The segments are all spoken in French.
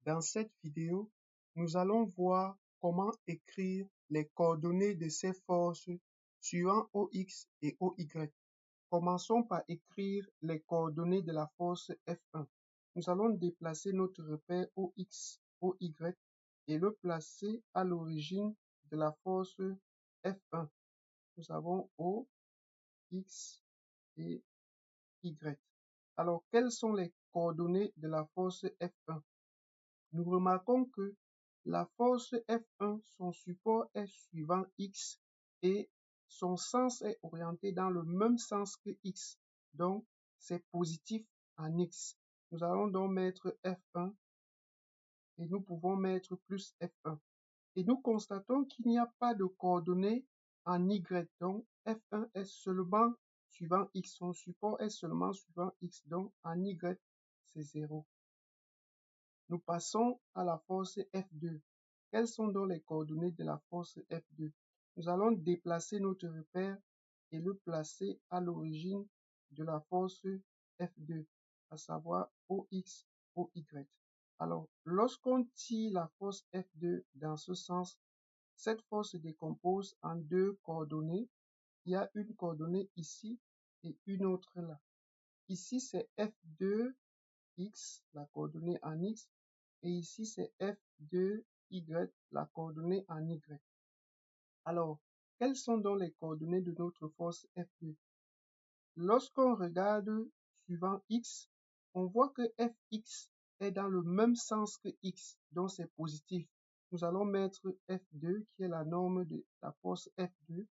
Dans cette vidéo, nous allons voir comment écrire les coordonnées de ces forces suivant OX et OY. Commençons par écrire les coordonnées de la force F1. Nous allons déplacer notre repère OX, OY et le placer à l'origine de la force F1. Nous avons O, X et Y. Alors, quelles sont les coordonnées de la force F1? Nous remarquons que la force F1, son support est suivant X et son sens est orienté dans le même sens que X. Donc, c'est positif en X. Nous allons donc mettre F1 et nous pouvons mettre plus F1. Et nous constatons qu'il n'y a pas de coordonnées en Y. Donc, F1 est seulement suivant X. Son support est seulement suivant X. Donc, en Y, c'est 0. Nous passons à la force F2. Quelles sont donc les coordonnées de la force F2? Nous allons déplacer notre repère et le placer à l'origine de la force F2, à savoir OX, OY. Alors, lorsqu'on tire la force F2 dans ce sens, cette force se décompose en deux coordonnées. Il y a une coordonnée ici et une autre là. Ici, c'est F2X, la coordonnée en X, et ici, c'est F2Y, la coordonnée en Y. Alors, quelles sont donc les coordonnées de notre force F2? Lorsqu'on regarde suivant X, on voit que Fx est dans le même sens que X, donc c'est positif. Nous allons mettre F2, qui est la norme de la force F2,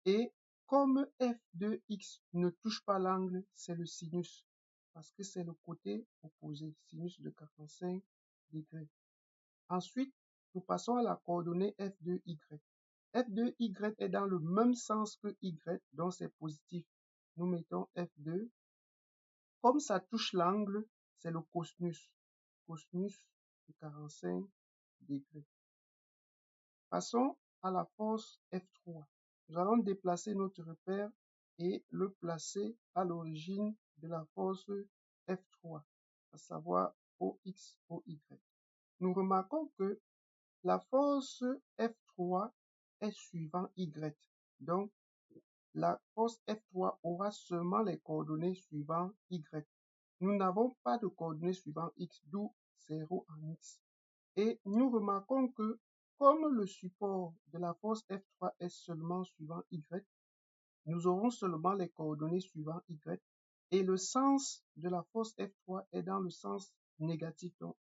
et comme F2X ne touche pas l'angle, c'est le sinus, parce que c'est le côté opposé, sinus de 45 degrés. Ensuite, nous passons à la coordonnée F2Y. F2Y est dans le même sens que Y, donc c'est positif. Nous mettons F2. Comme ça touche l'angle, c'est le cosinus. Cosinus de 45 degrés. Passons à la force F3. Nous allons déplacer notre repère et le placer à l'origine de la force F3, à savoir OX, OY. Nous remarquons que la force F3 est suivant Y. Donc, la force F3 aura seulement les coordonnées suivant Y. Nous n'avons pas de coordonnées suivant X, d'où 0 en X. Et nous remarquons que comme le support de la force F3 est seulement suivant Y, nous aurons seulement les coordonnées suivant Y. Et le sens de la force F3 est dans le sens négatif. Donc,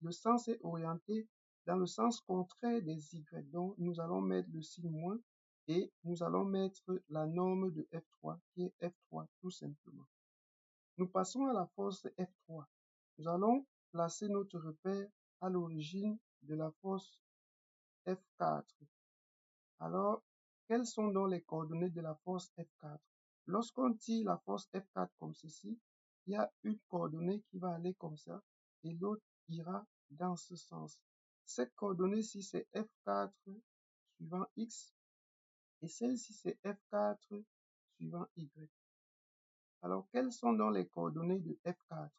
le sens est orienté dans le sens contraire des Y. Donc, nous allons mettre le signe moins et nous allons mettre la norme de F3 qui est F3 tout simplement. Nous passons à la force F3. Nous allons placer notre repère à l'origine de la force F4. Alors, quelles sont donc les coordonnées de la force F4? Lorsqu'on tire la force F4 comme ceci, il y a une coordonnée qui va aller comme ça et l'autre ira dans ce sens. Cette coordonnée-ci, c'est F4 suivant X et celle-ci, c'est F4 suivant Y. Alors, quelles sont donc les coordonnées de F4?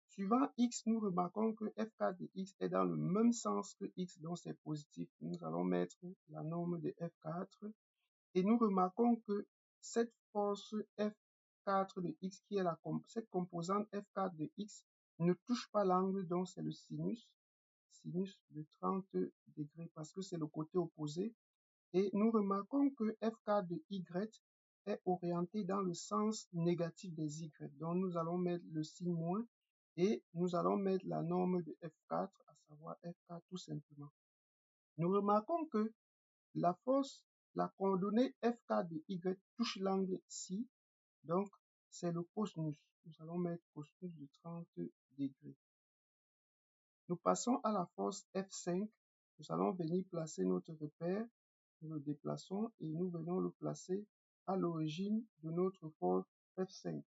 Suivant X, nous remarquons que F4 de X est dans le même sens que X, donc c'est positif. Nous allons mettre la norme de F4 et nous remarquons que cette force F4 de X, qui est cette composante F4 de X, ne touche pas l'angle, donc c'est le sinus de 30 degrés parce que c'est le côté opposé. Et nous remarquons que F4 de Y est orienté dans le sens négatif des Y. Donc nous allons mettre le signe moins et nous allons mettre la norme de F4, à savoir F4 tout simplement. Nous remarquons que la coordonnée F4 de Y touche l'angle ici, donc c'est le cosinus. Nous allons mettre cosinus de 30 degrés. Nous passons à la force F5. Nous allons venir placer notre repère. Nous le déplaçons et nous venons le placer à l'origine de notre force F5.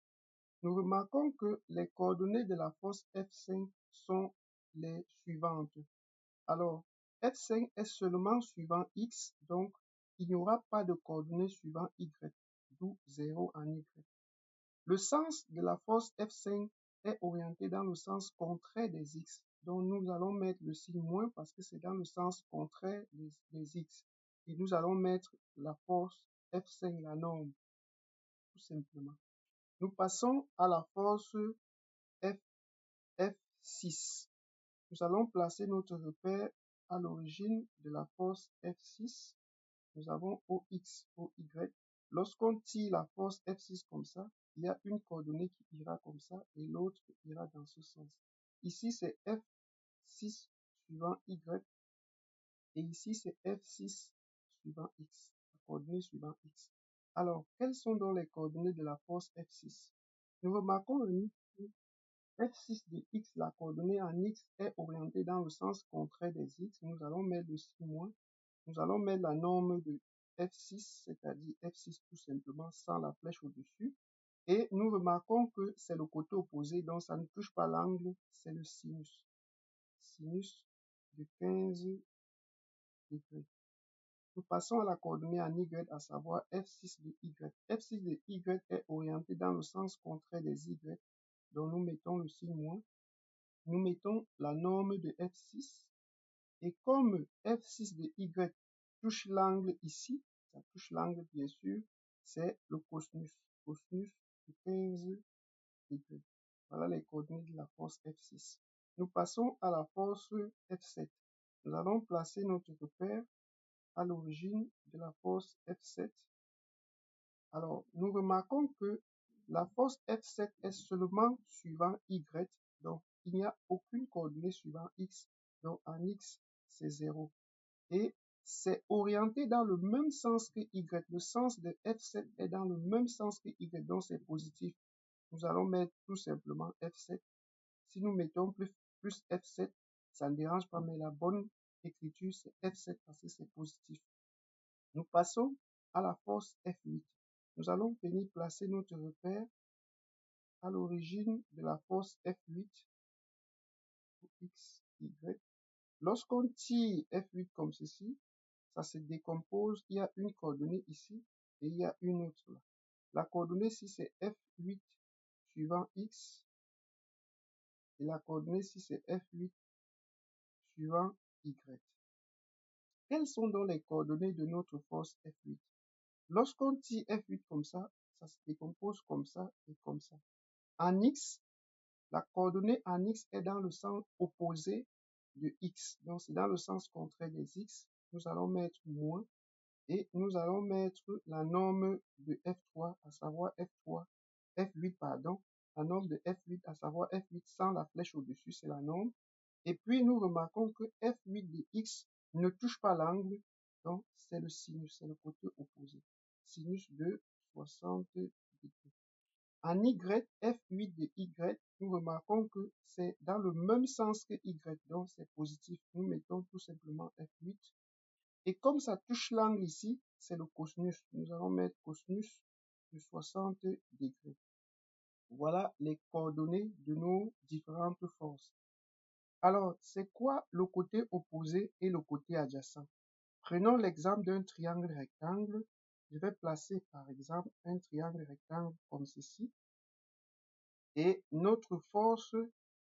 Nous remarquons que les coordonnées de la force F5 sont les suivantes. Alors, F5 est seulement suivant X, donc il n'y aura pas de coordonnées suivant Y, d'où 0 en Y. Le sens de la force F5 est orienté dans le sens contraire des X, donc nous allons mettre le signe moins parce que c'est dans le sens contraire des x. Et nous allons mettre la force F5, la norme, tout simplement. Nous passons à la force F6. Nous allons placer notre repère à l'origine de la force F6. Nous avons OX, OY. Lorsqu'on tire la force F6 comme ça, il y a une coordonnée qui ira comme ça et l'autre ira dans ce sens. Ici, c'est F6 suivant Y et ici, c'est F6 suivant X, la coordonnée suivant X. Alors, quelles sont donc les coordonnées de la force F6? Nous remarquons que F6 de X, la coordonnée en X est orientée dans le sens contraire des X. Nous allons mettre le signe moins. Nous allons mettre la norme de F6, c'est-à-dire F6 tout simplement sans la flèche au-dessus. Et nous remarquons que c'est le côté opposé, donc ça ne touche pas l'angle, c'est le sinus. Sinus de 15 degrés. Nous passons à la coordonnée en Y, à savoir F6 de Y. F6 de Y est orienté dans le sens contraire des Y, donc nous mettons le signe moins. Nous mettons la norme de F6. Et comme F6 de Y touche l'angle ici, ça touche l'angle bien sûr, c'est le cosinus. Cosinus de 15 degrés. Voilà les coordonnées de la force F6. Nous passons à la force F7. Nous allons placer notre repère à l'origine de la force F7. Alors, nous remarquons que la force F7 est seulement suivant Y, donc il n'y a aucune coordonnée suivant X, donc en X, c'est 0. Et c'est orienté dans le même sens que Y. Le sens de F7 est dans le même sens que Y, donc c'est positif. Nous allons mettre tout simplement F7. Si nous mettons plus F7, ça ne dérange pas, mais la bonne écriture, c'est F7 parce que c'est positif. Nous passons à la force F8. Nous allons venir placer notre repère à l'origine de la force F8, X, Y. Lorsqu'on tire F8 comme ceci, ça se décompose, il y a une coordonnée ici et il y a une autre là. La coordonnée ici, c'est F8 suivant X et la coordonnée ici, c'est F8 suivant Y. Quelles sont donc les coordonnées de notre force F8? Lorsqu'on tire F8 comme ça se décompose comme ça et comme ça. En X, la coordonnée en X est dans le sens opposé de X. Donc, c'est dans le sens contraire des X. Nous allons mettre moins et nous allons mettre la norme de F3, à savoir F3, F8, pardon, la norme de F8, à savoir F8 sans la flèche au-dessus, c'est la norme. Et puis, nous remarquons que F8 de X ne touche pas l'angle, donc c'est le sinus, c'est le côté opposé. Sinus de 60 degrés. En Y, F8 de Y, nous remarquons que c'est dans le même sens que Y, donc c'est positif. Nous mettons tout simplement F8. Et comme ça touche l'angle ici, c'est le cosinus. Nous allons mettre cosinus de 60 degrés. Voilà les coordonnées de nos différentes forces. Alors, c'est quoi le côté opposé et le côté adjacent? Prenons l'exemple d'un triangle rectangle. Je vais placer par exemple un triangle rectangle comme ceci. Et notre force,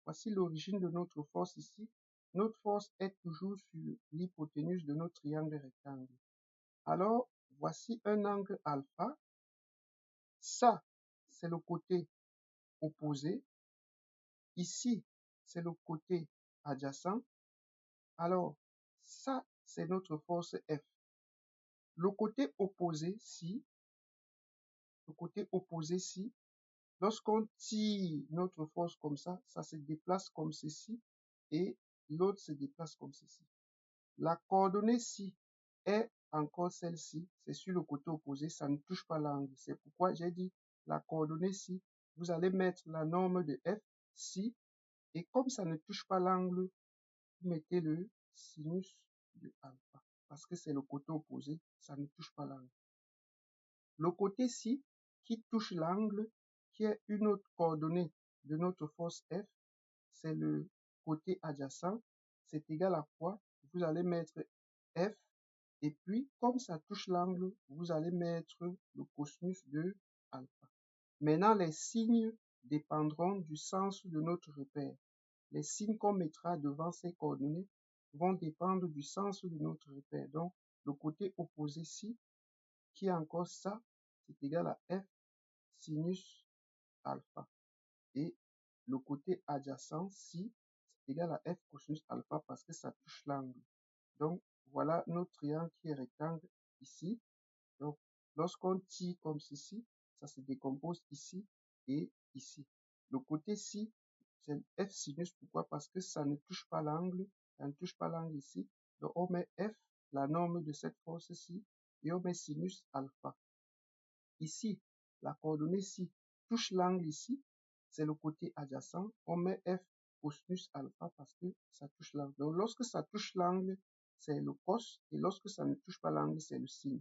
voici l'origine de notre force ici. Notre force est toujours sur l'hypoténuse de notre triangle rectangle. Alors, voici un angle alpha. Ça, c'est le côté opposé. Ici, c'est le côté adjacent. Alors, ça, c'est notre force F. Le côté opposé, lorsqu'on tire notre force comme ça se déplace comme ceci et l'autre se déplace comme ceci. La coordonnée ci est encore celle-ci, c'est sur le côté opposé, ça ne touche pas l'angle. C'est pourquoi j'ai dit la coordonnée ci, vous allez mettre la norme de F, ci, et comme ça ne touche pas l'angle, vous mettez le sinus de alpha, parce que c'est le côté opposé, ça ne touche pas l'angle. Le côté ci, qui touche l'angle, qui est une autre coordonnée de notre force F, c'est le côté adjacent, c'est égal à quoi? Vous allez mettre F, et puis, comme ça touche l'angle, vous allez mettre le cosinus de alpha. Maintenant, les signes dépendront du sens de notre repère. les signes qu'on mettra devant ces coordonnées vont dépendre du sens de notre repère. Donc, le côté opposé ci, qui est encore ça, c'est égal à f sinus alpha. Et le côté adjacent ci, c'est égal à f cosinus alpha parce que ça touche l'angle. Donc, voilà notre triangle qui est rectangle ici. Donc, lorsqu'on tire comme ceci, ça se décompose ici et ici. Le côté ci, c'est f sinus. Pourquoi? Parce que ça ne touche pas l'angle. Ça ne touche pas l'angle ici. Donc, on met f, la norme de cette force-ci, et on met sinus alpha. Ici, la coordonnée ci touche l'angle ici. C'est le côté adjacent. On met f cosinus alpha parce que ça touche l'angle. Donc, lorsque ça touche l'angle, c'est le cos. Et lorsque ça ne touche pas l'angle, c'est le sin.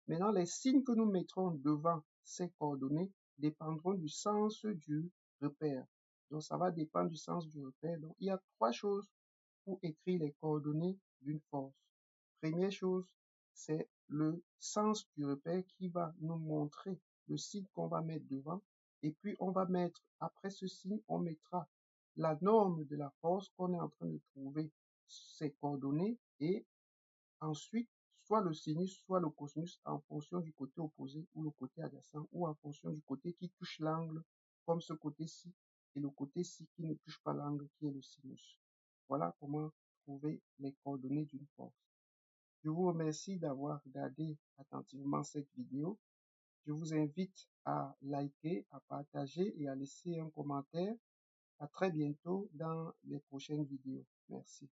Maintenant, les signes que nous mettrons devant ces coordonnées dépendront du sens du repère. Donc, ça va dépendre du sens du repère. Donc, il y a trois choses pour écrire les coordonnées d'une force. Première chose, c'est le sens du repère qui va nous montrer le signe qu'on va mettre devant. Et puis, on va mettre, après ce signe, on mettra la norme de la force qu'on est en train de trouver ces coordonnées et ensuite, soit le sinus, soit le cosinus en fonction du côté opposé ou le côté adjacent ou en fonction du côté qui touche l'angle, comme ce côté-ci, et le côté-ci qui ne touche pas l'angle, qui est le sinus. Voilà comment trouver les coordonnées d'une force. Je vous remercie d'avoir regardé attentivement cette vidéo. Je vous invite à liker, à partager et à laisser un commentaire. À très bientôt dans les prochaines vidéos. Merci.